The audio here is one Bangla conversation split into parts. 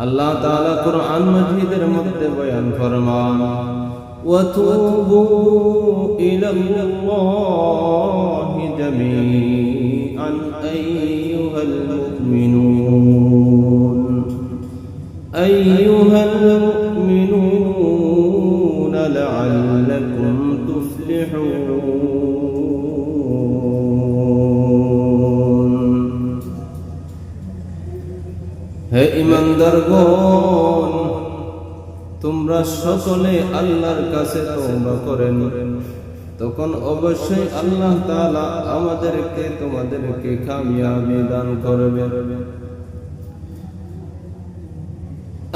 আল্লাহ তাআলা কুরআন মাজিদের মধ্যে বয়ান ফরমান ওয়াতুবু ইলাল্লাহি জামিআন আইয়ুহাল মুমিনুন লাআল্লাকুম তুফলিহুন। হে ঈমানদারগণ, তোমরা সকলে আল্লাহর কাছে তওবা করেন, তখন অবশ্যই আল্লাহ তাআলা আমাদেরকে তোমাদেরকে কামিয়াবি দান করবেন।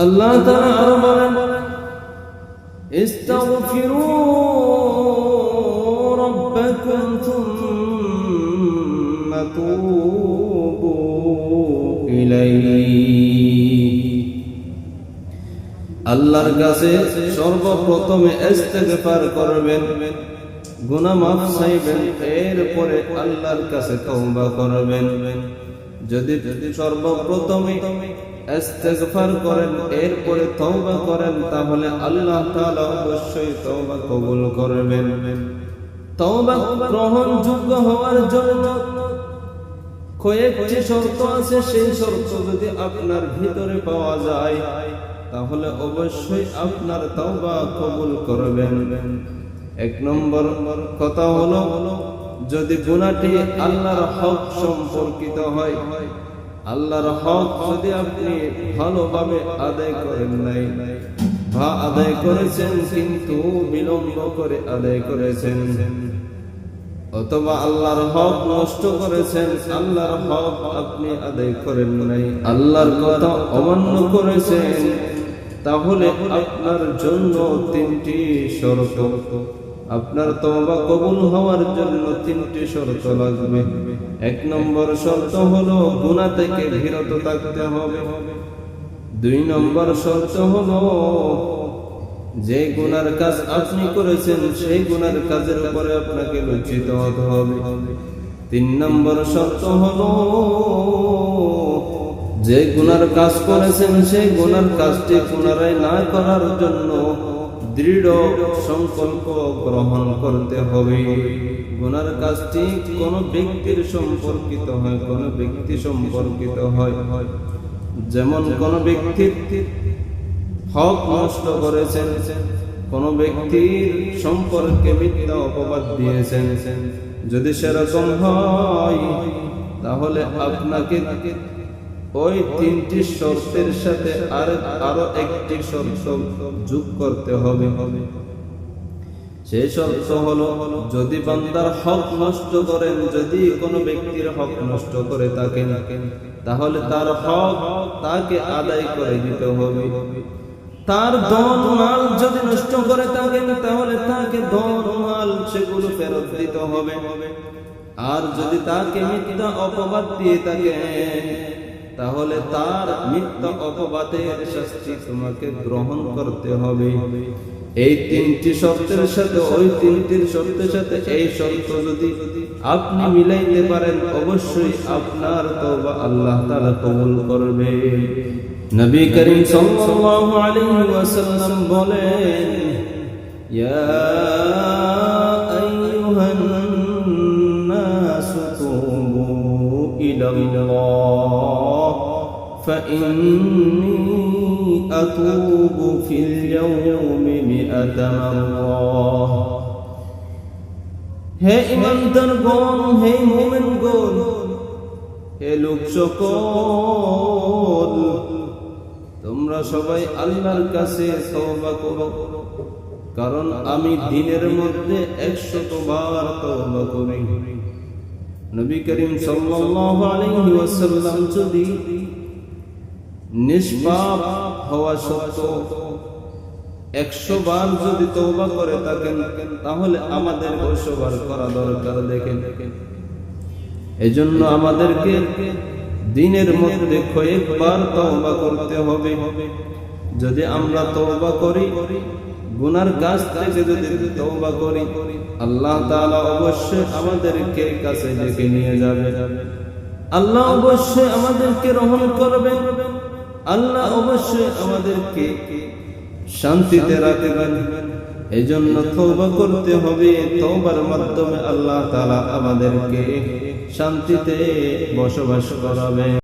আল্লাহ তাআলা আরো বলেন ইস্তাগফিরু রাব্বাকুম সুম্মা তুবু ইলাইহি। আল্লাহর কাছে সর্বপ্রথমে ইস্তেগফার করবেন, গুনাহ মাফ চাইবেন, এরপরে আল্লাহর কাছে তওবা করবেন। যদি সর্বপ্রথমে ইস্তেগফার করেন এরপরে তওবা করেন, তাহলে আল্লাহ তাআলা অবশ্যই তওবা কবুল করবেন। তওবা গ্রহণযোগ্য হওয়ার জন্য কয়েকটি শর্ত আছে, সেই শর্ত যদি আপনার ভিতরে পাওয়া যায় তাহলে অবশ্যই আপনার তওবা কবুল করবেন। এক নম্বর কথা হলো, যদি গুনাহটি আল্লাহর হক সম্পর্কিত হয়, আল্লাহর হক যদি আপনি ভালোভাবে আদায় করেন নাই বা আদায় করেছেন কিন্তু বিলম্ব করে আদায় করেছেন, অথবা আল্লাহর হক নষ্ট করেছেন, আল্লাহর হক আপনি আদায় করেন নাই, আল্লাহর কথা অমান্য করেছেন, তাহলে আপনার জন্য তিনটি শর্ত, আপনার তওবা কবুল হওয়ার জন্য তিনটি শর্ত লাগবে। এক নম্বর শর্ত হলো গুনাহ থেকে বিরত থাকতে হবে। দুই নম্বর শর্ত হলো যে গুনার কাজ আপনি করেছেন সেই গুনার কাজের উপরে আপনাকে লজ্জিত হতে হবে। তিন নম্বর শর্ত হলো যে গুনার কাজ করেছেন সেই গুনার কাজটি পুনরায় না করার জন্য দৃঢ় সংকল্প গ্রহণ করতে হবে। গুনার কাজটি কোন ব্যক্তির সম্পর্কিত হয়, কোন ব্যক্তি সম্পর্কিত হয়, যেমন কোন ব্যক্তির হক নষ্ট করেছেন, কোন ব্যক্তির সম্পর্কে মিথ্যা অপবাদ দিয়েছেন, যদি সেরকম হয় তাহলে আপনাকে ওই তিনটি শর্তের সাথে আরো একটি শর্ত যোগ করতে হবে। সেই শর্ত হলো, যদি বান্দার হক নষ্ট করেন, যদি কোনো ব্যক্তির হক নষ্ট করে থাকেন, তাহলে তার হক তাকে আদায় করে দিতে হবে। তার ধন মাল যদি নষ্ট করে থাকেন তাহলে তাকে ধন মাল সেগুলো ফেরত দিতে হবে। আর যদি তাকে মিথ্যা অপবাদ দিয়ে থাকে তাহলে তার মিথ্যা অপবাদের শাস্তি তোমাকে গ্রহণ করতে হবে। এই তিনটি শর্তের সাথে ওই তিনটির শর্তের সাথে এই শর্ত যদি আপনি মিলাইতে পারেন অবশ্যই আপনার তওবা আল্লাহ তাআলা কবুল করবে। নবী করিম সাল্লাল্লাহু আলাইহি ওয়াসাল্লাম বলেন, ইয়া আইয়ুহান নাস তুবু ইলাল্লাহ ফাইন্নী আতুবু ফিল ইয়াউমি মিআতা মাররাহ। হে ঈমানদারগণ, হে মুমিনগণ, হে লোক সকল, তোমরা সবাই আল্লাহর কাছে তওবা করো, কারণ আমি দিনের মধ্যে 100 বার তওবা করি। নবী করিম সাল্লাল্লাহু আলাইহি ওয়াসাল্লাম যদি নিষ্পাপ হওয়া সত্ত্বেও 100 বার যদি তওবা করে থাকেন তাহলে আমাদের 100 বার করা দরকার। দেখেন, এজন্য আমাদেরকে দিনের মধ্যে কয়েকবার তওবা করতে হবে। যদি আমরা তওবা করি, গুনার কাজ থেকে যদি তওবা করি, আল্লাহ তাআলা অবশ্যই আমাদেরকে কাছে ডেকে নিয়ে যাবে। আল্লাহ অবশ্যই আমাদেরকে রহম করবেন। আল্লাহ অবশ্যই আমাদেরকে শান্তিতে রাখবেন। এজন্য তওবা করতে হবে। তওবার মাধ্যমে আল্লাহ তাআলা আমাদেরকে শান্তিতে বসবাস করাবে।